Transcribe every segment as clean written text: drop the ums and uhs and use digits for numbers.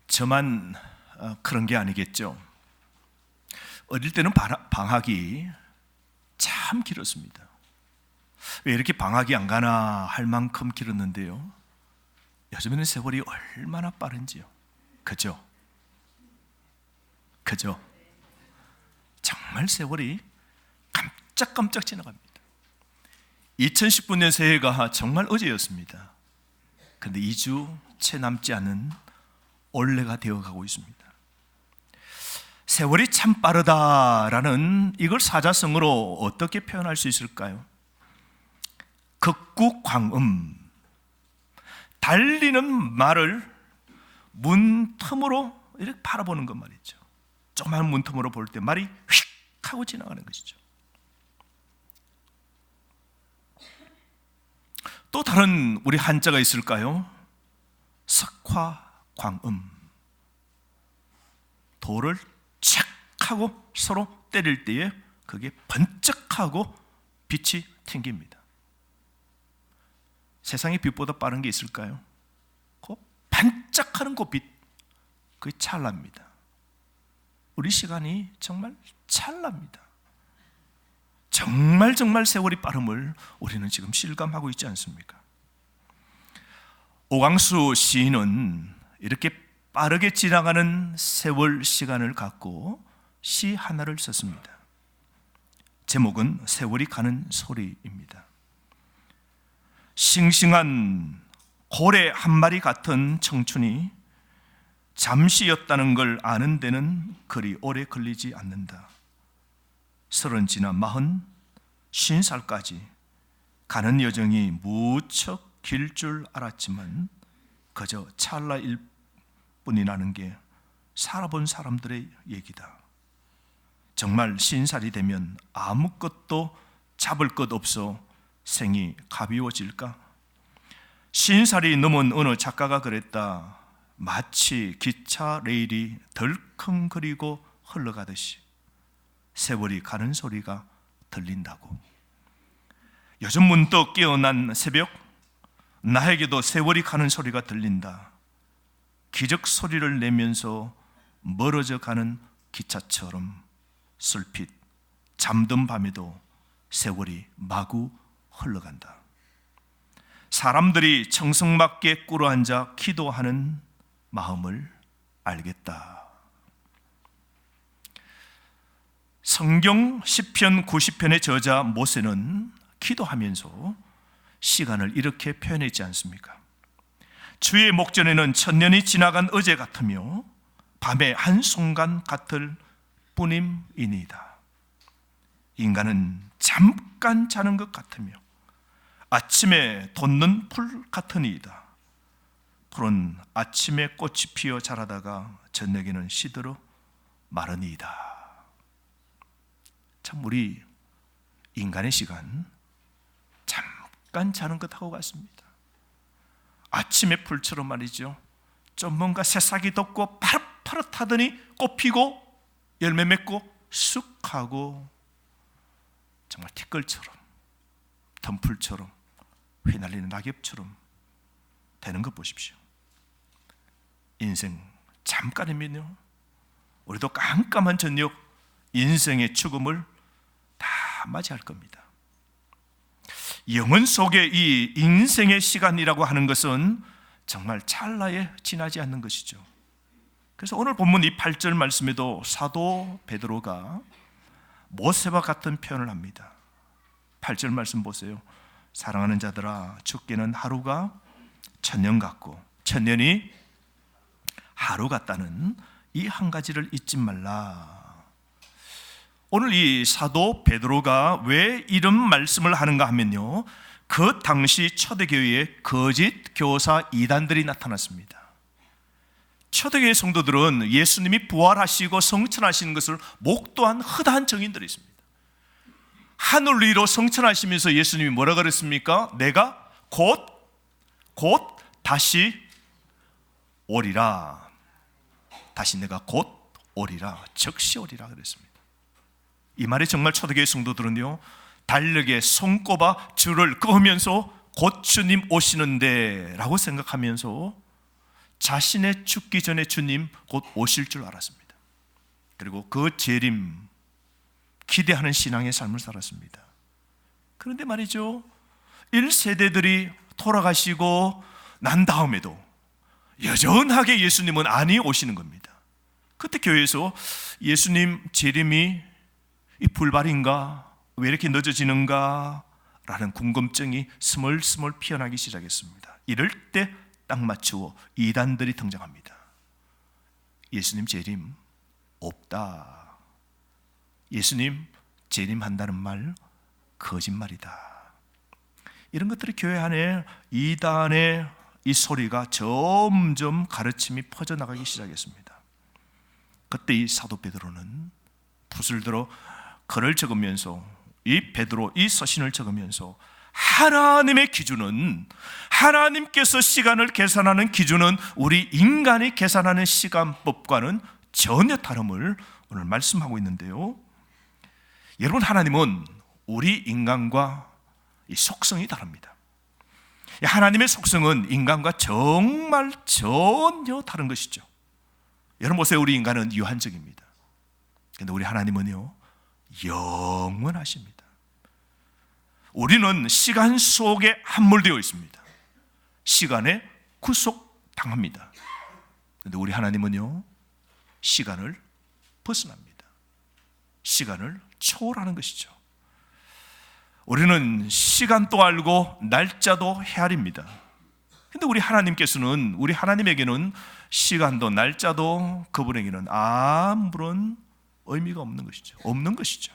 저만 그런 게 아니겠죠. 어릴 때는 방학이 참 길었습니다. 왜 이렇게 방학이 안 가나 할 만큼 길었는데요, 요즘에는 세월이 얼마나 빠른지요. 그죠? 정말 세월이 깜짝깜짝 지나갑니다. 2019년 새해가 정말 어제였습니다. 그런데 2주 채 남지 않은 올해가 되어가고 있습니다. 세월이 참 빠르다라는 이걸 사자성어로 어떻게 표현할 수 있을까요? 극구광음, 달리는 말을 문틈으로 이렇게 바라보는 것 말이죠. 조그만 문틈으로 볼 때 말이 휙 하고 지나가는 것이죠. 또 다른 우리 한자가 있을까요? 석화광음, 돌을 착 하고 서로 때릴 때에 그게 번쩍하고 빛이 튕깁니다. 세상에 빛보다 빠른 게 있을까요? 그 반짝하는 그 빛, 그게 찰나입니다. 우리 시간이 정말 찰나입니다. 정말 세월이 빠름을 우리는 지금 실감하고 있지 않습니까? 오광수 시인은 이렇게 빠르게 지나가는 세월 시간을 갖고 시 하나를 썼습니다. 제목은 세월이 가는 소리입니다. 싱싱한 고래 한 마리 같은 청춘이 잠시였다는 걸 아는 데는 그리 오래 걸리지 않는다. 30 지나 40, 50살까지 가는 여정이 무척 길 줄 알았지만 그저 찰나일 뿐이라는 게 살아본 사람들의 얘기다. 정말 50살이 되면 아무것도 잡을 것 없어 생이 가벼워질까? 50살이 넘은 어느 작가가 그랬다. 마치 기차 레일이 덜컹거리고 흘러가듯이 세월이 가는 소리가 들린다고. 요즘 문득 깨어난 새벽, 나에게도 세월이 가는 소리가 들린다. 기적 소리를 내면서 멀어져 가는 기차처럼 슬핏 잠든 밤에도 세월이 마구 흘러간다. 사람들이 청승맞게 꿇어앉아 기도하는 마음을 알겠다. 성경 시편 90편의 저자 모세는 기도하면서 시간을 이렇게 표현했지 않습니까? 주의 목전에는 천년이 지나간 어제 같으며 밤의 한순간 같을 뿐임이니이다. 인간은 잠깐 자는 것 같으며 아침에 돋는 풀 같으니이다. 풀은 아침에 꽃이 피어 자라다가 저녁에는 시들어 마르니이다. 참 우리 인간의 시간 잠깐 자는 것하고 같습니다. 아침의 풀처럼 말이죠. 좀 뭔가 새싹이 돋고 파릇파릇하더니 꽃 피고 열매 맺고 쑥 하고 정말 티끌처럼 덤풀처럼 휘날리는 낙엽처럼 되는 것 보십시오. 인생 잠깐이면요, 우리도 깜깜한 저녁 인생의 죽음을 다 맞이할 겁니다. 영혼 속에 이 인생의 시간이라고 하는 것은 정말 찰나에 지나지 않는 것이죠. 그래서 오늘 본문 이 8절 말씀에도 사도 베드로가 모세와 같은 표현을 합니다. 8절 말씀 보세요. 사랑하는 자들아, 죽게는 하루가 천년 같고 천년이 하루 같다는 이 한 가지를 잊지 말라. 오늘 이 사도 베드로가 왜 이런 말씀을 하는가 하면요, 그 당시 초대교회에 거짓 교사 이단들이 나타났습니다. 초대교회 성도들은 예수님이 부활하시고 성천하시는 것을 목도한 허다한 정인들이 있습니다. 하늘 위로 성천하시면서 예수님이 뭐라 그랬습니까? 내가 곧 다시 오리라. 다시 내가 곧 오리라. 즉시 오리라 그랬습니다. 이 말이 정말 초대교회 성도들은요, 달력에 손꼽아 줄을 끄면서 곧 주님 오시는데 라고 생각하면서 자신의 죽기 전에 주님 곧 오실 줄 알았습니다. 그리고 그 재림 기대하는 신앙의 삶을 살았습니다. 그런데 말이죠, 1세대들이 돌아가시고 난 다음에도 여전하게 예수님은 안 오시는 겁니다. 그때 교회에서 예수님 재림이 이 불발인가? 왜 이렇게 늦어지는가? 라는 궁금증이 스멀스멀 피어나기 시작했습니다. 이럴 때 딱 맞추어 이단들이 등장합니다. 예수님 재림 없다. 예수님 재림한다는 말 거짓말이다. 이런 것들이 교회 안에 이단의 이 소리가 점점 가르침이 퍼져나가기 시작했습니다. 그때 이 사도 베드로는 붓을 들어 글을 적으면서 이 베드로 이 서신을 적으면서 하나님의 기준은, 하나님께서 시간을 계산하는 기준은 우리 인간이 계산하는 시간법과는 전혀 다름을 오늘 말씀하고 있는데요, 여러분, 하나님은 우리 인간과 이 속성이 다릅니다. 하나님의 속성은 인간과 정말 전혀 다른 것이죠. 여러분 보세요, 우리 인간은 유한적입니다. 그런데 우리 하나님은요, 영원하십니다. 우리는 시간 속에 함몰되어 있습니다. 시간에 구속당합니다. 그런데 우리 하나님은요, 시간을 벗어납니다. 시간을 초월하는 것이죠. 우리는 시간도 알고 날짜도 헤아립니다. 그런데 우리 하나님께서는, 우리 하나님에게는 시간도 날짜도 그분에게는 아무런 의미가 없는 것이죠. 없는 것이죠.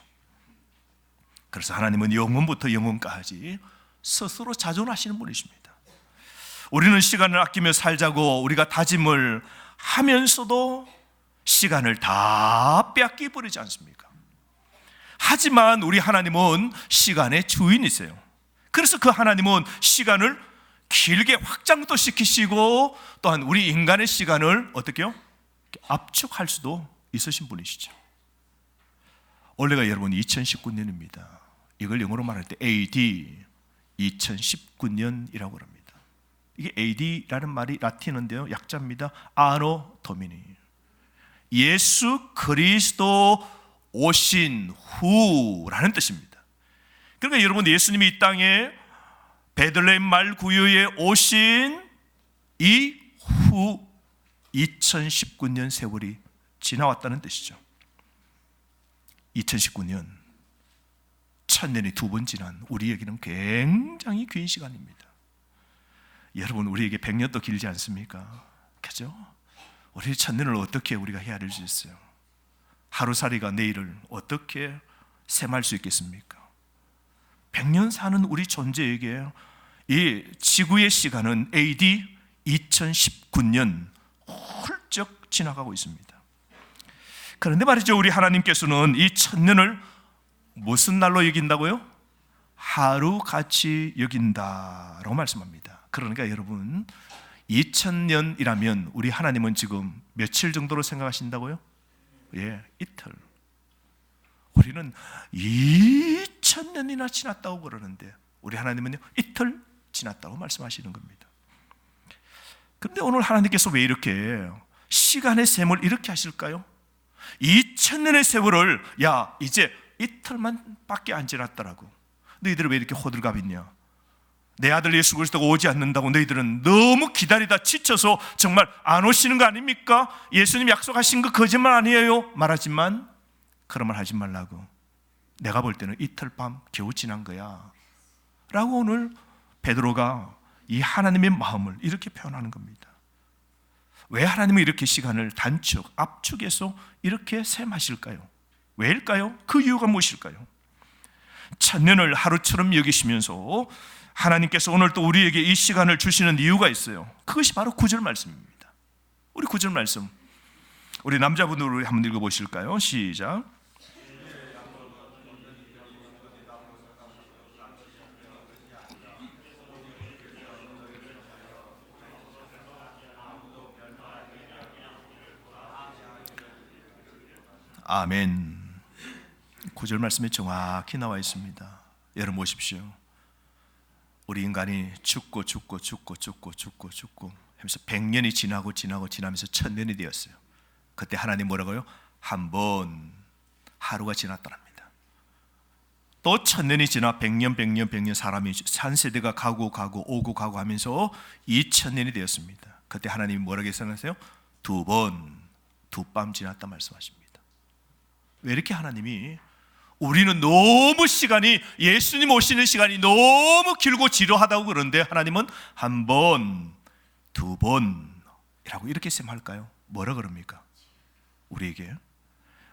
그래서 하나님은 영원부터 영원까지 스스로 자존하시는 분이십니다. 우리는 시간을 아끼며 살자고 우리가 다짐을 하면서도 시간을 다 빼앗겨 버리지 않습니까? 하지만 우리 하나님은 시간의 주인이세요. 그래서 그 하나님은 시간을 길게 확장도 시키시고 또한 우리 인간의 시간을 어떻게 해요? 압축할 수도 있으신 분이시죠. 올해가 여러분 2019년입니다. 이걸 영어로 말할 때 AD 2019년이라고 합니다. 이게 AD라는 말이 라틴어인데요, 약자입니다. 아노 도미니, 예수 그리스도 오신 후라는 뜻입니다. 그러니까 여러분, 예수님이 이 땅에 베들레헴 말 구유에 오신 이후 2019년 세월이 지나왔다는 뜻이죠. 2019년, 1000년이 두 번 지난 우리에게는 굉장히 긴 시간입니다. 여러분, 우리에게 100년도 길지 않습니까? 그죠? 우리 1000년을 어떻게 우리가 헤아릴 수 있어요? 하루살이가 내일을 어떻게 셈할 수 있겠습니까? 100년 사는 우리 존재에게 이 지구의 시간은 AD 2019년 훌쩍 지나가고 있습니다. 그런데 말이죠, 우리 하나님께서는 이 1000년을 무슨 날로 여긴다고요? 하루같이 여긴다라고 말씀합니다. 그러니까 여러분, 2000년이라면 우리 하나님은 지금 며칠 정도로 생각하신다고요? 예, 이틀. 우리는 2000년이나 지났다고 그러는데 우리 하나님은요, 이틀 지났다고 말씀하시는 겁니다. 그런데 오늘 하나님께서 왜 이렇게 시간의 셈을 이렇게 하실까요? 2000년의 세월을 야, 이제 이틀만 밖에 안 지났더라고. 너희들은 왜 이렇게 호들갑 있냐? 내 아들 예수 그리스도가 오지 않는다고 너희들은 너무 기다리다 지쳐서 정말 안 오시는 거 아닙니까? 예수님 약속하신 거 거짓말 아니에요? 말하지만 그런 말 하지 말라고. 내가 볼 때는 이틀 밤 겨우 지난 거야 라고 오늘 베드로가 이 하나님의 마음을 이렇게 표현하는 겁니다. 왜 하나님은 이렇게 시간을 단축, 압축해서 이렇게 셈하실까요? 왜일까요? 그 이유가 무엇일까요? 1000년을 하루처럼 여기시면서 하나님께서 오늘 또 우리에게 이 시간을 주시는 이유가 있어요. 그것이 바로 9절 말씀입니다. 우리 9절 말씀, 우리 남자분으로 한번 읽어보실까요? 시작. 아멘. 9절 말씀에 정확히 나와 있습니다. 여러분 보십시오. 우리 인간이 죽고 하면서 100년이 지나면서 1000년이 되었어요. 그때 하나님 뭐라고요? 한 번 하루가 지났더랍니다. 또 1000년이 지나 100년 사람이 한 세대가 가고 오고 가고 하면서 2000년이 되었습니다. 그때 하나님이 뭐라고 했었나요? 두 밤 지났다 말씀하십니다. 왜 이렇게 하나님이, 우리는 너무 시간이, 예수님 오시는 시간이 너무 길고 지루하다고 그러는데 하나님은 한 번, 두 번이라고 이렇게 셈할까요? 뭐라 그럽니까? 우리에게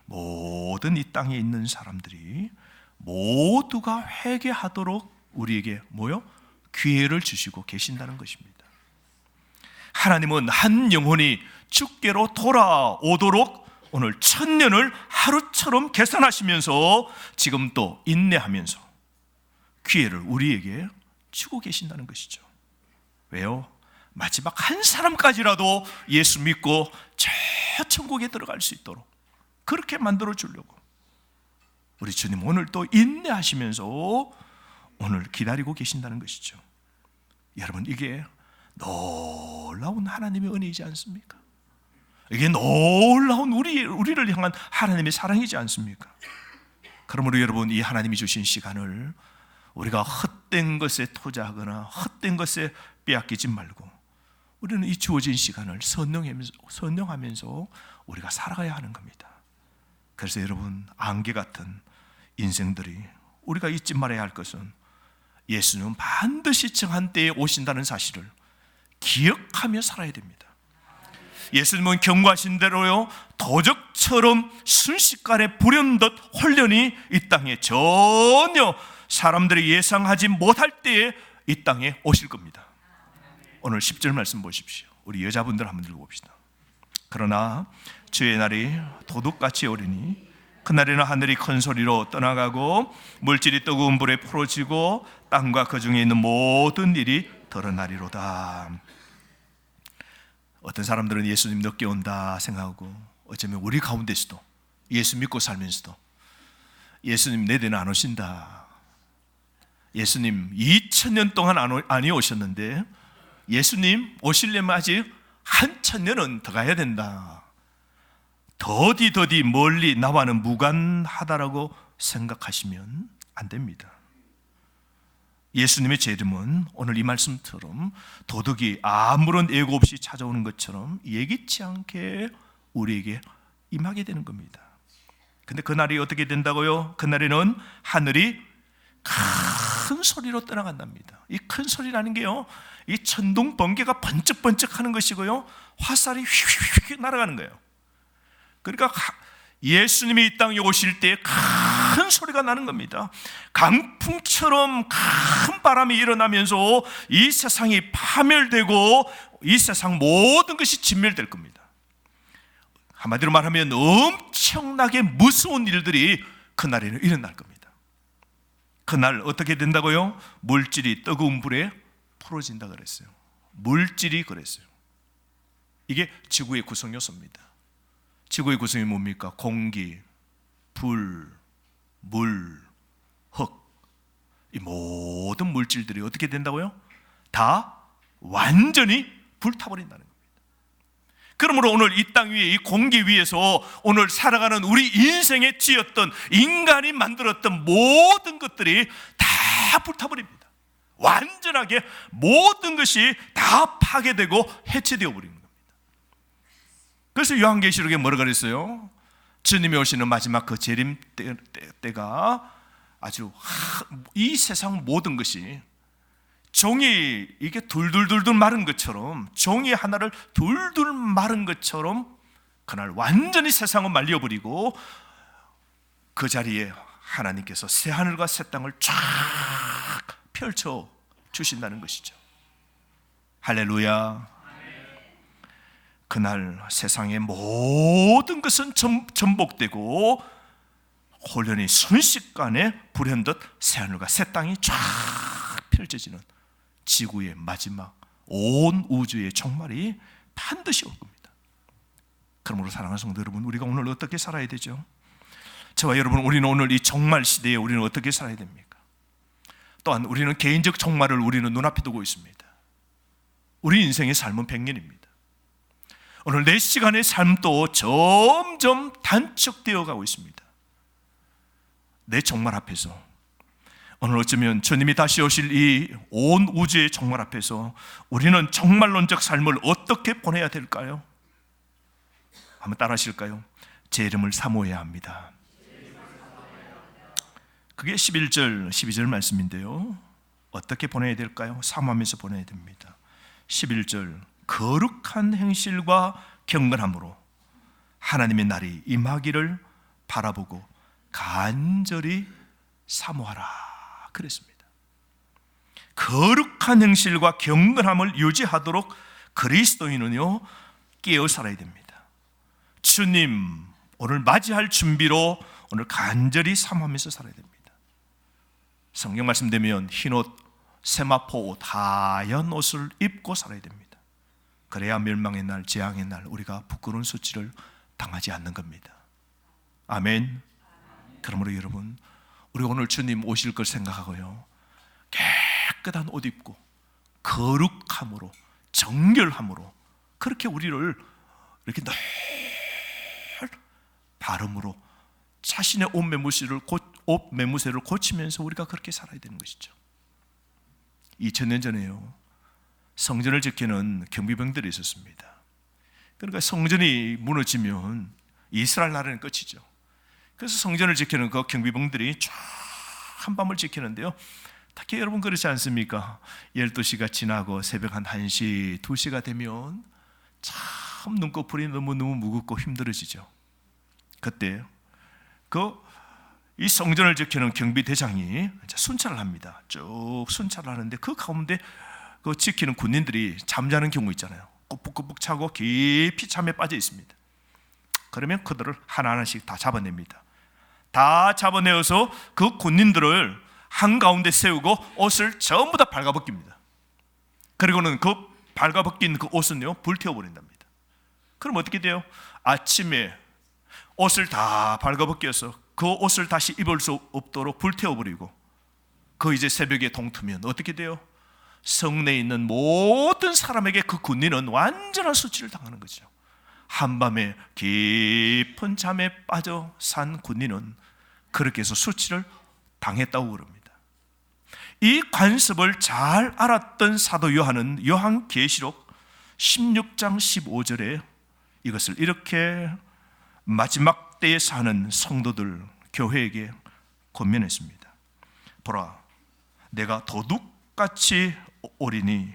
모든 이 땅에 있는 사람들이 모두가 회개하도록 우리에게 기회를 주시고 계신다는 것입니다. 하나님은 한 영혼이 주께로 돌아오도록 오늘 1000년을 하루처럼 계산하시면서 지금 또 인내하면서 기회를 우리에게 주고 계신다는 것이죠. 왜요? 마지막 한 사람까지라도 예수 믿고 저 천국에 들어갈 수 있도록 그렇게 만들어 주려고 우리 주님 오늘 또 인내하시면서 오늘 기다리고 계신다는 것이죠. 여러분, 이게 놀라운 하나님의 은혜이지 않습니까? 이게 놀라운 우리를 향한 하나님의 사랑이지 않습니까? 그러므로 여러분, 이 하나님이 주신 시간을 우리가 헛된 것에 투자하거나 헛된 것에 빼앗기지 말고 우리는 이 주어진 시간을 선용하면서 우리가 살아가야 하는 겁니다. 그래서 여러분, 안개 같은 인생들이 우리가 잊지 말아야 할 것은 예수님은 반드시 정한 때에 오신다는 사실을 기억하며 살아야 됩니다. 예수님은 경고하신 대로요, 도적처럼 순식간에 불현듯 혼련이 이 땅에 전혀 사람들이 예상하지 못할 때에 이 땅에 오실 겁니다. 오늘 10절 말씀 보십시오. 우리 여자분들 한번 읽어봅시다. 그러나 주의 날이 도둑같이 오리니 그날에는 하늘이 큰 소리로 떠나가고 물질이 뜨거운 불에 풀어지고 땅과 그 중에 있는 모든 일이 드러나리로다. 어떤 사람들은 예수님 늦게 온다 생각하고 어쩌면 우리 가운데서도 예수 믿고 살면서도 예수님 내대는 안 오신다, 예수님 2000년 동안 안 오셨는데 예수님 오시려면 아직 한 1000년은 더 가야 된다, 더디 멀리 나와는 무관하다라고 생각하시면 안 됩니다. 예수님의 재림은 오늘 이 말씀처럼 도둑이 아무런 예고 없이 찾아오는 것처럼 예기치 않게 우리에게 임하게 되는 겁니다. 근데 그날이 어떻게 된다고요? 그날에는 하늘이 큰 소리로 떠나간답니다. 이 큰 소리라는 게요, 이 천둥 번개가 번쩍번쩍 하는 것이고요, 화살이 휙휙 날아가는 거예요. 그러니까 예수님이 이 땅에 오실 때 큰 소리가 나는 겁니다. 강풍처럼 큰 바람이 일어나면서 이 세상이 파멸되고 이 세상 모든 것이 진멸될 겁니다. 한마디로 말하면 엄청나게 무서운 일들이 그날에는 일어날 겁니다. 그날 어떻게 된다고요? 물질이 뜨거운 불에 풀어진다 그랬어요. 물질이 그랬어요. 이게 지구의 구성 요소입니다. 지구의 구성이 뭡니까? 공기, 불, 물, 흙, 이 모든 물질들이 어떻게 된다고요? 다 완전히 불타버린다는 겁니다. 그러므로 오늘 이 땅 위에, 이 공기 위에서 오늘 살아가는 우리 인생에 쥐었던, 인간이 만들었던 모든 것들이 다 불타버립니다. 완전하게 모든 것이 다 파괴되고 해체되어 버리는 겁니다. 그래서 요한계시록에 뭐라고 그랬어요? 주님이 오시는 마지막 그 재림 때가 아주 이 세상 모든 것이 종이 이게 둘둘둘둘 마른 것처럼, 종이 하나를 둘둘 마른 것처럼 그날 완전히 세상을 말려버리고 그 자리에 하나님께서 새 하늘과 새 땅을 쫙 펼쳐 주신다는 것이죠. 할렐루야. 그날 세상의 모든 것은 전복되고 혼련이 순식간에 불현듯 새하늘과 새 땅이 쫙 펼쳐지는 지구의 마지막, 온 우주의 종말이 반드시 올 겁니다. 그러므로 사랑하는 성도 여러분, 우리가 오늘 어떻게 살아야 되죠? 저와 여러분, 우리는 오늘 이 종말 시대에 우리는 어떻게 살아야 됩니까? 또한 우리는 개인적 종말을 우리는 눈앞에 두고 있습니다. 우리 인생의 삶은 100년입니다. 오늘 내 시간의 삶도 점점 단축되어 가고 있습니다. 내 종말 앞에서, 오늘 어쩌면 주님이 다시 오실 이 온 우주의 종말 앞에서 우리는 종말론적 삶을 어떻게 보내야 될까요? 한번 따라 하실까요? 제 이름을 사모해야 합니다. 그게 11절, 12절 말씀인데요. 어떻게 보내야 될까요? 사모하면서 보내야 됩니다. 11절, 거룩한 행실과 경건함으로 하나님의 날이 임하기를 바라보고 간절히 사모하라 그랬습니다. 거룩한 행실과 경건함을 유지하도록 그리스도인은요 깨어 살아야 됩니다. 주님 오늘 맞이할 준비로 오늘 간절히 사모하면서 살아야 됩니다. 성경 말씀되면 흰옷, 세마포 옷, 하얀 옷을 입고 살아야 됩니다. 그래야 멸망의 날, 재앙의 날 우리가 부끄러운 수치를 당하지 않는 겁니다. 아멘. 그러므로 여러분, 우리 오늘 주님 오실 걸 생각하고요, 깨끗한 옷 입고 거룩함으로, 정결함으로 그렇게 우리를 이렇게 늘 발음으로 자신의 옷 매무새를 고치면서 우리가 그렇게 살아야 되는 것이죠. 2000년 전에요, 성전을 지키는 경비병들이 있었습니다. 그러니까 성전이 무너지면 이스라엘 나라는 끝이죠. 그래서 성전을 지키는 그 경비병들이 쫙 한밤을 지키는데요, 특히 여러분 그렇지 않습니까? 12시가 지나고 새벽 한 1시, 2시가 되면 참 눈꺼풀이 너무너무 무겁고 힘들어지죠. 그때 이 성전을 지키는 경비대장이 순찰을 합니다. 쭉 순찰을 하는데 그 가운데 그 지키는 군인들이 잠자는 경우 있잖아요. 꾸북꾸북 차고 깊이 잠에 빠져 있습니다. 그러면 그들을 하나하나씩 다 잡아냅니다. 다 잡아내어서 그 군인들을 한가운데 세우고 옷을 전부 다 발가벗깁니다. 그리고는 그 발가벗긴 그 옷은요 불태워버린답니다. 그럼 어떻게 돼요? 아침에 옷을 다 발가벗겨서 그 옷을 다시 입을 수 없도록 불태워버리고, 그 이제 새벽에 동트면 어떻게 돼요? 성내에 있는 모든 사람에게 그 군인은 완전한 수치를 당하는 거죠. 한밤에 깊은 잠에 빠져 산 군인은 그렇게 해서 수치를 당했다고 그럽니다. 이 관습을 잘 알았던 사도 요한은 요한계시록 16장 15절에 이것을 이렇게 마지막 때에 사는 성도들, 교회에게 권면했습니다. 보라, 내가 도둑같이 오리니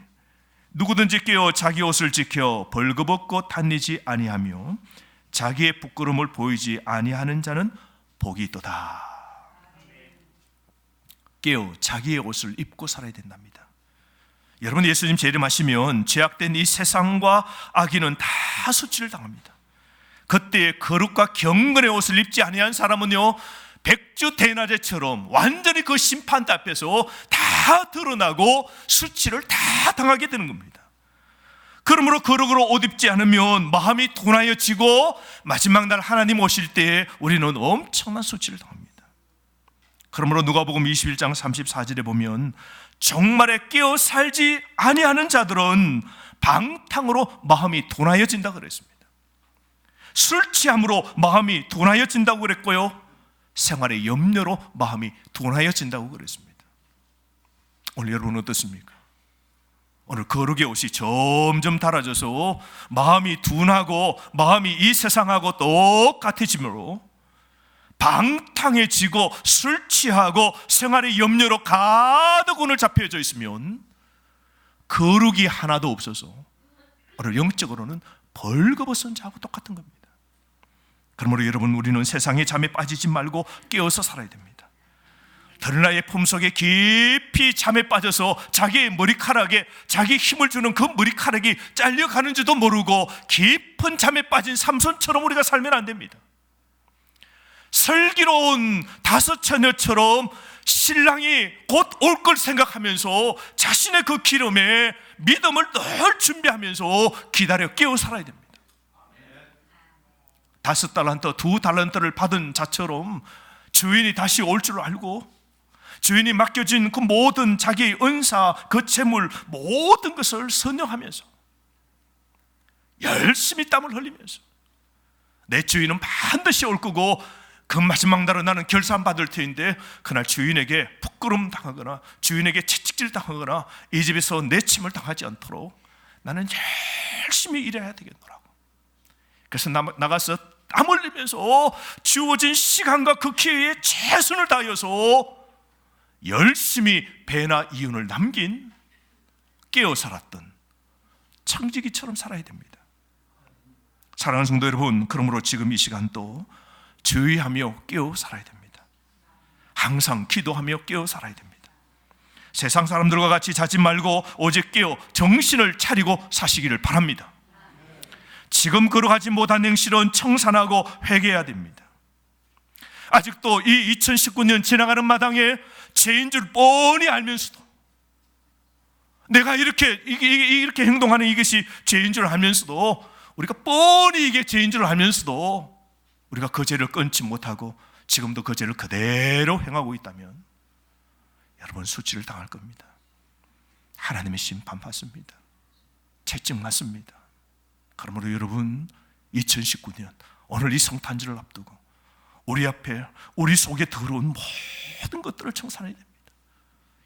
누구든지 깨어 자기 옷을 지켜 벌거벗고 다니지 아니하며 자기의 부끄러움을 보이지 아니하는 자는 복이 있도다. 깨어 자기의 옷을 입고 살아야 된답니다. 여러분, 예수님 재림하시면 죄악된 이 세상과 악인은 다 수치를 당합니다. 그때 거룩과 경건의 옷을 입지 아니한 사람은요 백주 대낮에처럼 완전히 그 심판대 앞에서 다 드러나고 수치를 다 당하게 되는 겁니다. 그러므로 거룩으로 옷 입지 않으면 마음이 둔하여지고 마지막 날 하나님 오실 때에 우리는 엄청난 수치를 당합니다. 그러므로 누가복음 21장 34절에 보면 종말에 깨어 살지 아니하는 자들은 방탕으로 마음이 둔하여진다 그랬습니다. 술 취함으로 마음이 둔하여진다고 그랬고요, 생활의 염려로 마음이 둔하여진다고 그랬습니다. 오늘 여러분 어떻습니까? 오늘 거룩의 옷이 점점 달아져서 마음이 둔하고 마음이 이 세상하고 똑같아지므로 방탕해지고 술 취하고 생활의 염려로 가득 오늘 잡혀져 있으면 거룩이 하나도 없어서 오늘 영적으로는 벌거벗은 자하고 똑같은 겁니다. 그러므로 여러분, 우리는 세상의 잠에 빠지지 말고 깨어서 살아야 됩니다. 드러나의 품속에 깊이 잠에 빠져서 자기의 머리카락에 자기 힘을 주는 그 머리카락이 잘려가는지도 모르고 깊은 잠에 빠진 삼손처럼 우리가 살면 안 됩니다. 슬기로운 다섯 처녀처럼 신랑이 곧 올 걸 생각하면서 자신의 그 기름에 믿음을 늘 준비하면서 기다려 깨어 살아야 됩니다. 5달란트, 2달란트를 받은 자처럼 주인이 다시 올 줄 알고 주인이 맡겨진 그 모든 자기의 은사, 그 재물, 모든 것을 선영하면서 열심히 땀을 흘리면서 내 주인은 반드시 올 거고 그 마지막 날은 나는 결산받을 터인데 그날 주인에게 부끄럼 당하거나 주인에게 채찍질 당하거나 이 집에서 내침을 당하지 않도록 나는 열심히 일해야 되겠노라고. 그래서 나가서 땀 흘리면서 주어진 시간과 그 기회에 최선을 다하여서 열심히 배나 이윤을 남긴 깨어 살았던 청지기처럼 살아야 됩니다. 사랑하는 성도 여러분, 그러므로 지금 이 시간도 주의하며 깨어 살아야 됩니다. 항상 기도하며 깨어 살아야 됩니다. 세상 사람들과 같이 자지 말고 오직 깨어 정신을 차리고 사시기를 바랍니다. 지금 걸어가지 못한 행실은 청산하고 회개해야 됩니다. 아직도 이 2019년 지나가는 마당에 죄인 줄 뻔히 알면서도, 내가 이렇게 행동하는 이것이 죄인 줄 알면서도, 우리가 뻔히 이게 죄인 줄 알면서도 우리가 그 죄를 끊지 못하고 지금도 그 죄를 그대로 행하고 있다면 여러분 수치를 당할 겁니다. 하나님의 심판 받습니다. 채찍 맞습니다. 그러므로 여러분 2019년 오늘 이 성탄절을 앞두고 우리 앞에, 우리 속에 들어온 모든 것들을 청산해야 됩니다.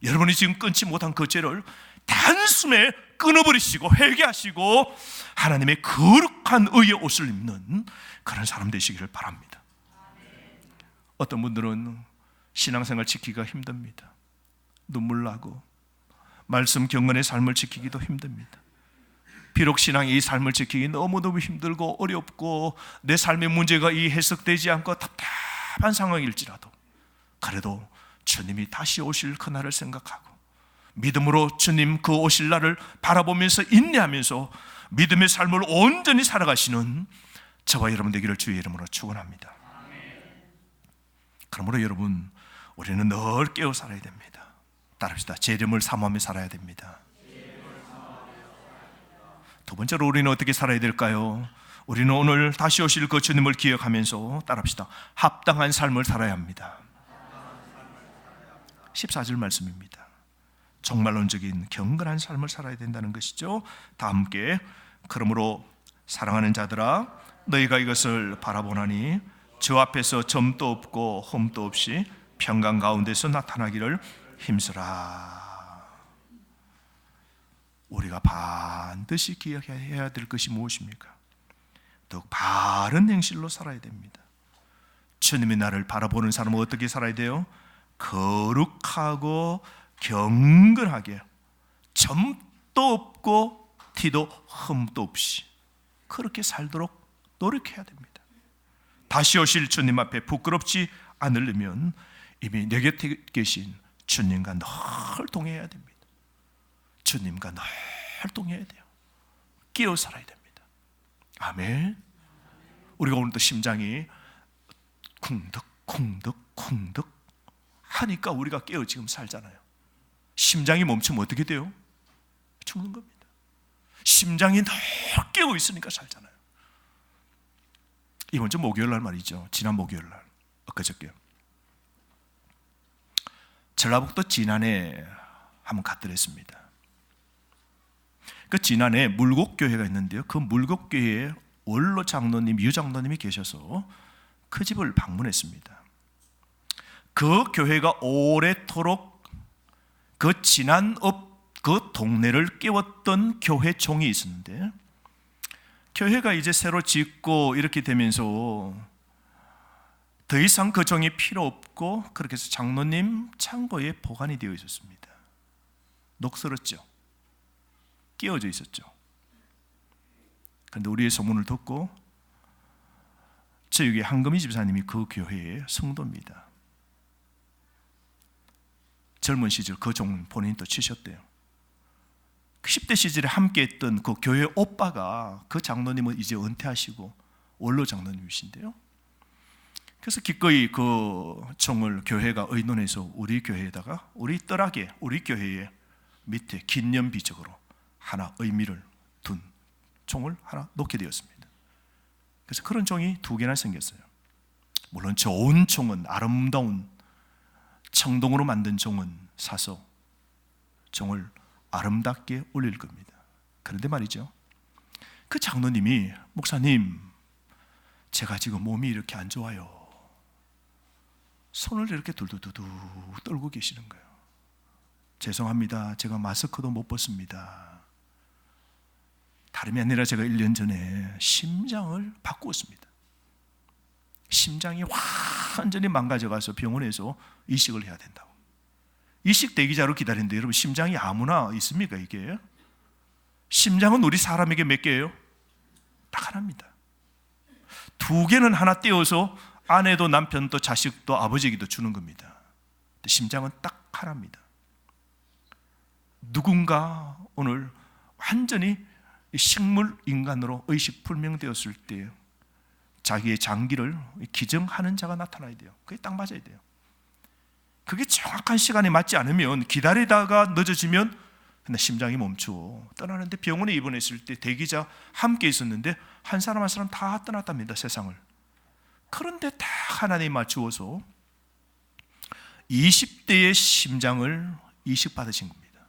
여러분이 지금 끊지 못한 그 죄를 단숨에 끊어버리시고 회개하시고 하나님의 거룩한 의의 옷을 입는 그런 사람 되시기를 바랍니다. 어떤 분들은 신앙생활 지키기가 힘듭니다. 눈물 나고 말씀 경건의 삶을 지키기도 힘듭니다. 비록 신앙이 이 삶을 지키기 너무너무 힘들고 어렵고 내 삶의 문제가 이 해석되지 않고 답답한 상황일지라도 그래도 주님이 다시 오실 그날을 생각하고 믿음으로 주님 그 오실 날을 바라보면서 인내하면서 믿음의 삶을 온전히 살아가시는 저와 여러분 되기를 주의 이름으로 축원합니다. 그러므로 여러분 우리는 늘 깨어 살아야 됩니다. 따라합시다. 제 이름을 사모하며 살아야 됩니다. 두 번째로 우리는 어떻게 살아야 될까요? 우리는 오늘 다시 오실 그 주님을 기억하면서 따라합시다. 합당한 삶을 살아야 합니다. 14절 말씀입니다. 종말론적인 경건한 삶을 살아야 된다는 것이죠. 다 함께 그러므로 사랑하는 자들아 너희가 이것을 바라보나니 주 앞에서 점도 없고 흠도 없이 평강 가운데서 나타나기를 힘쓰라. 우리가 반드시 기억해야 될 것이 무엇입니까? 더욱 바른 행실로 살아야 됩니다. 주님의 나를 바라보는 사람은 어떻게 살아야 돼요? 거룩하고 경건하게 점도 없고 티도 흠도 없이 그렇게 살도록 노력해야 됩니다. 다시 오실 주님 앞에 부끄럽지 않으려면 이미 내 곁에 계신 주님과 늘 동행해야 됩니다. 주님과 늘 동행해야 돼요. 끼어 살아야 됩니다. 아멘. 우리가 오늘도 심장이 쿵덕쿵덕쿵덕 하니까 우리가 깨어 지금 살잖아요. 심장이 멈추면 어떻게 돼요? 죽는 겁니다. 심장이 늘 깨어 있으니까 살잖아요. 이번 주 목요일 날 말이죠. 지난 목요일 날, 엊그저께요. 전라북도 진안에 한번 갔더랬습니다. 그 진안에 물곡교회가 있는데요. 그 물곡교회에 원로 장로님, 유 장로님이 계셔서 그 집을 방문했습니다. 그 교회가 오래도록 그 진안읍 그 동네를 깨웠던 교회 종이 있었는데 교회가 이제 새로 짓고 이렇게 되면서 더 이상 그 종이 필요 없고 그렇게 해서 장로님 창고에 보관이 되어 있었습니다. 녹슬었죠. 끼어져 있었죠. 그런데 우리의 소문을 듣고 저에게 한금희 집사님이 그 교회의 성도입니다. 젊은 시절 그 종 본인도 치셨대요. 10대 시절에 함께 했던 그 교회 오빠가 그 장로님은 이제 은퇴하시고 원로 장로님이신데요. 그래서 기꺼이 그 종을 교회가 의논해서 우리 교회에다가 우리 뜰하게 우리 교회의 밑에 기념비적으로 하나 의미를 둔 종을 하나 놓게 되었습니다. 그래서 그런 종이 2개나 생겼어요. 물론 좋은 종은 아름다운 청동으로 만든 종은 사서 종을 아름답게 올릴 겁니다. 그런데 말이죠, 그 장로님이 목사님, 제가 지금 몸이 이렇게 안 좋아요. 손을 이렇게 둘둘둘 떨고 계시는 거예요. 죄송합니다. 제가 마스크도 못 벗습니다. 다름이 아니라 제가 1년 전에 심장을 바꾸었습니다. 심장이 완전히 망가져가서 병원에서 이식을 해야 된다고. 이식 대기자로 기다리는데 여러분, 심장이 아무나 있습니까? 이게 심장은 우리 사람에게 몇 개예요? 딱 하나입니다. 2개는 하나 떼어서 아내도 남편도 자식도 아버지에게도 주는 겁니다. 심장은 딱 하나입니다. 누군가 오늘 완전히 식물 인간으로 의식불명되었을 때 자기의 장기를 기증하는 자가 나타나야 돼요. 그게 딱 맞아야 돼요. 그게 정확한 시간에 맞지 않으면, 기다리다가 늦어지면 근데 심장이 멈추어 떠나는데, 병원에 입원했을 때 대기자 함께 있었는데 한 사람 한 사람 다 떠났답니다, 세상을. 그런데 딱 하나님이 맞추어서 20대의 심장을 이식받으신 겁니다.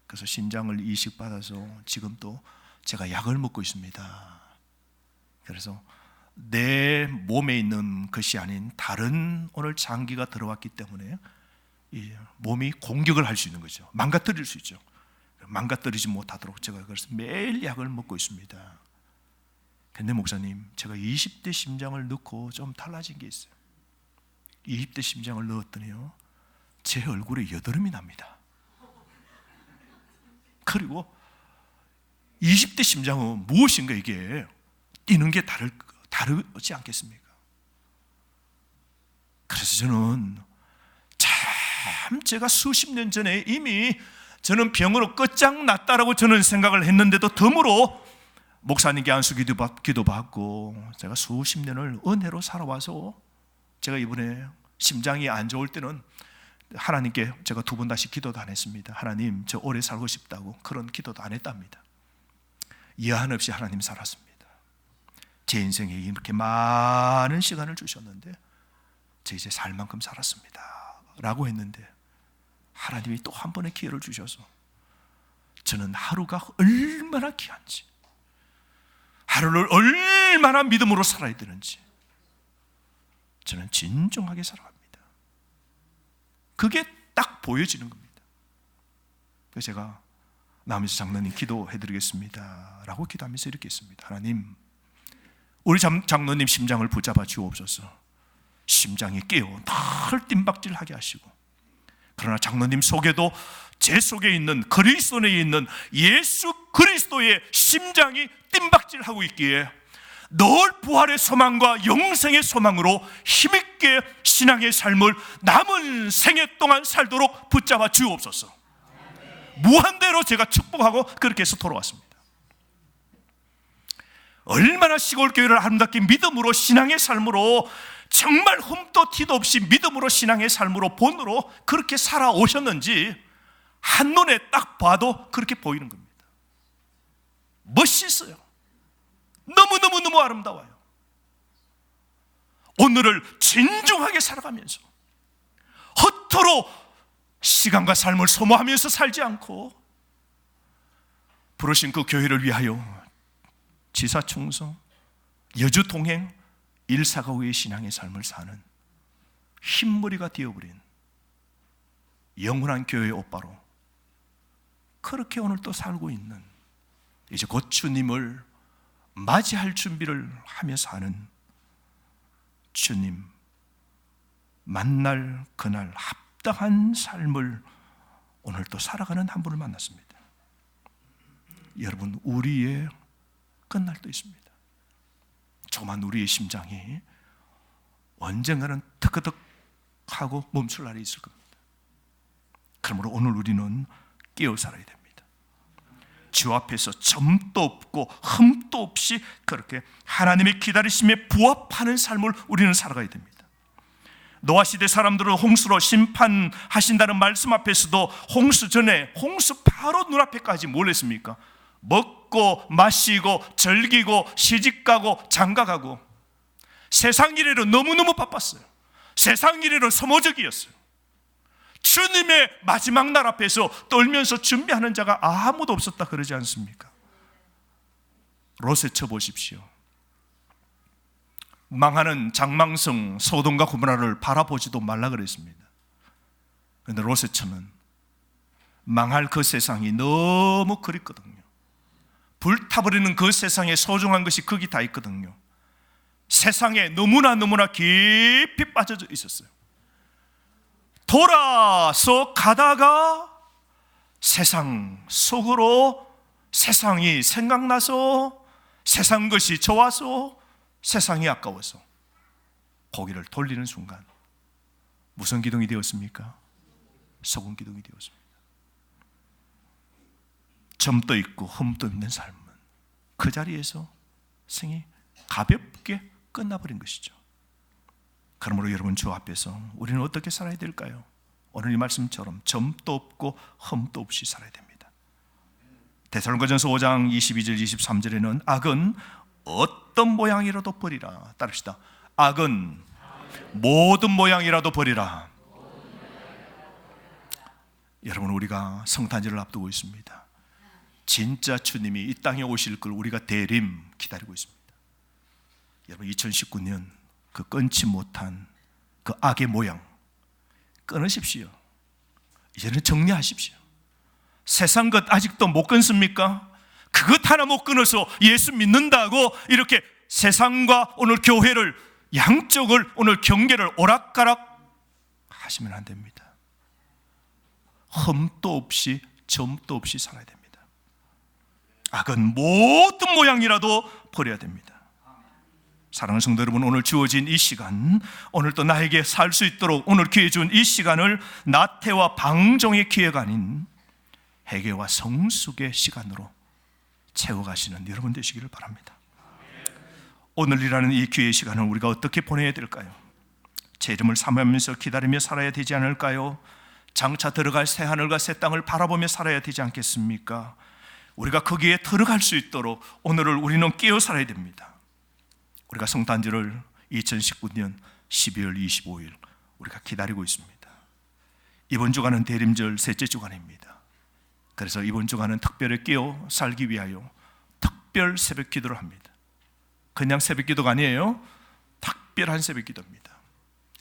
그래서 심장을 이식받아서 지금 또 제가 약을 먹고 있습니다. 그래서 내 몸에 있는 것이 아닌 다른 오늘 장기가 들어왔기 때문에 이 몸이 공격을 할 수 있는 거죠. 망가뜨릴 수 있죠. 망가뜨리지 못하도록 제가 그래서 매일 약을 먹고 있습니다. 근데 목사님, 제가 20대 심장을 넣고 좀 달라진 게 있어요. 20대 심장을 넣었더니요, 제 얼굴에 여드름이 납니다. 그리고 20대 심장은 무엇인가, 이게 뛰는 게 다르지 않겠습니까? 그래서 저는 참, 제가 수십 년 전에 이미 저는 병으로 끝장났다라고 저는 생각을 했는데도 덤으로 목사님께 안수 기도받고 제가 수십 년을 은혜로 살아와서, 제가 이번에 심장이 안 좋을 때는 하나님께 제가 2번 다시 기도도 안 했습니다. 하나님, 저 오래 살고 싶다고 그런 기도도 안 했답니다. 여한 없이 하나님 살았습니다. 제 인생에 이렇게 많은 시간을 주셨는데 저 이제 살 만큼 살았습니다 라고 했는데, 하나님이 또 한 번의 기회를 주셔서 저는 하루가 얼마나 귀한지, 하루를 얼마나 믿음으로 살아야 되는지 저는 진중하게 살아갑니다. 그게 딱 보여지는 겁니다. 그래서 제가 남에서 장로님 기도해드리겠습니다 라고 기도하면서 이렇게 했습니다. 하나님, 우리 장로님 심장을 붙잡아 주옵소서. 심장이 깨어 늘 뜀박질하게 하시고, 그러나 장로님 속에도 제 속에 있는 그리스도 내에 있는 예수 그리스도의 심장이 뜀박질하고 있기에 늘 부활의 소망과 영생의 소망으로 힘있게 신앙의 삶을 남은 생애 동안 살도록 붙잡아 주옵소서. 무한대로 제가 축복하고 그렇게 해서 돌아왔습니다. 얼마나 시골 교회를 아름답게 믿음으로 신앙의 삶으로 정말 흠도 티도 없이 믿음으로 신앙의 삶으로 본으로 그렇게 살아오셨는지 한눈에 딱 봐도 그렇게 보이는 겁니다. 멋있어요. 너무너무 아름다워요. 오늘을 진중하게 살아가면서 허투루 시간과 삶을 소모하면서 살지 않고 부르신 그 교회를 위하여 지사충성, 여주동행, 일사가후의 신앙의 삶을 사는 흰머리가 되어버린 영원한 교회의 오빠로 그렇게 오늘 또 살고 있는, 이제 곧 주님을 맞이할 준비를 하며 사는, 주님 만날 그날 합당한 삶을 오늘 또 살아가는 한 분을 만났습니다. 여러분, 우리의 끝날도 있습니다. 조그만 우리의 심장이 언젠가는 터득하고 멈출 날이 있을 겁니다. 그러므로 오늘 우리는 깨어 살아야 됩니다. 주 앞에서 점도 없고 흠도 없이 그렇게 하나님의 기다리심에 부합하는 삶을 우리는 살아가야 됩니다. 노아 시대 사람들을 홍수로 심판하신다는 말씀 앞에서도 홍수 전에, 홍수 바로 눈앞에까지 뭘 했습니까? 먹고 마시고 즐기고 시집가고 장가가고 세상 일에로 너무너무 바빴어요. 세상 이래로 소모적이었어요. 주님의 마지막 날 앞에서 떨면서 준비하는 자가 아무도 없었다 그러지 않습니까? 롯에 쳐보십시오. 망하는 장망성 소돔과 고모라를 바라보지도 말라 그랬습니다. 그런데 롯에 쳐는 망할 그 세상이 너무 그립거든요. 불타버리는 그 세상에 소중한 것이 거기 다 있거든요. 세상에 너무나 깊이 빠져져 있었어요. 돌아서 가다가 세상 속으로 세상이 생각나서 세상 것이 좋아서 세상이 아까워서 고개를 돌리는 순간 무슨 기둥이 되었습니까? 소금 기둥이 되었습니다. 점도 있고 흠도 있는 삶은 그 자리에서 생이 가볍게 끝나버린 것이죠. 그러므로 여러분, 주 앞에서 우리는 어떻게 살아야 될까요? 오늘 이 말씀처럼 점도 없고 흠도 없이 살아야 됩니다. 데살로니가전서 5장 22절 23절에는 악은 어떤 모양이라도 버리라. 따릅시다. 악은 모든 모양이라도 버리라. 여러분, 우리가 성탄절을 앞두고 있습니다. 진짜 주님이 이 땅에 오실 걸 우리가 대림 기다리고 있습니다. 여러분, 2019년 그 끊지 못한 그 악의 모양 끊으십시오. 이제는 정리하십시오. 세상 것 아직도 못 끊습니까? 그것 하나 못 끊어서 예수 믿는다고 이렇게 세상과 오늘 교회를 양쪽을 오늘 경계를 오락가락 하시면 안 됩니다. 흠도 없이 점도 없이 살아야 됩니다. 악은 모든 모양이라도 버려야 됩니다. 사랑하는 성도 여러분, 오늘 주어진 이 시간, 오늘 또 나에게 살 수 있도록 오늘 기회 준 이 시간을 나태와 방종의 기회가 아닌 회개와 성숙의 시간으로 채워가시는 여러분 되시기를 바랍니다. 오늘이라는 이 기회의 시간을 우리가 어떻게 보내야 될까요? 제 이름을 사모하면서 기다리며 살아야 되지 않을까요? 장차 들어갈 새 하늘과 새 땅을 바라보며 살아야 되지 않겠습니까? 우리가 거기에 들어갈 수 있도록 오늘을 우리는 깨어 살아야 됩니다. 우리가 성탄절을 2019년 12월 25일 우리가 기다리고 있습니다. 이번 주간은 대림절 셋째 주간입니다. 그래서 이번 주간은 특별히 깨어 살기 위하여 특별 새벽 기도를 합니다. 그냥 새벽 기도가 아니에요. 특별한 새벽 기도입니다.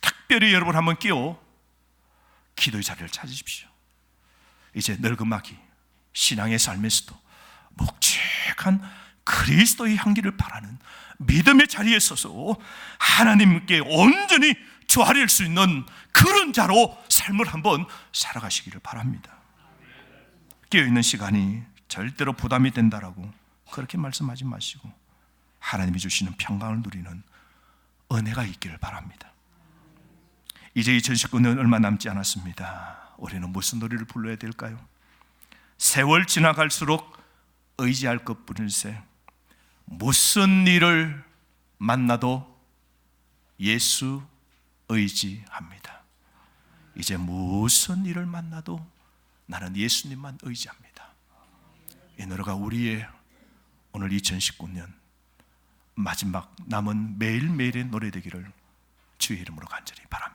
특별히 여러분 한번 깨어 기도의 자리를 찾으십시오. 이제 늙음마기 신앙의 삶에서도 묵직한 그리스도의 향기를 바라는 믿음의 자리에 서서 하나님께 온전히 조아릴 수 있는 그런 자로 삶을 한번 살아가시기를 바랍니다. 깨어있는 시간이 절대로 부담이 된다라고 그렇게 말씀하지 마시고 하나님이 주시는 평강을 누리는 은혜가 있기를 바랍니다. 이제 2019년 얼마 남지 않았습니다. 우리는 무슨 노래를 불러야 될까요? 세월 지나갈수록 의지할 것뿐일세 무슨 일을 만나도 예수 의지합니다. 이제 무슨 일을 만나도 나는 예수님만 의지합니다. 이 노래가 우리의 오늘 2019년 마지막 남은 매일매일의 노래 되기를 주의 이름으로 간절히 바랍니다.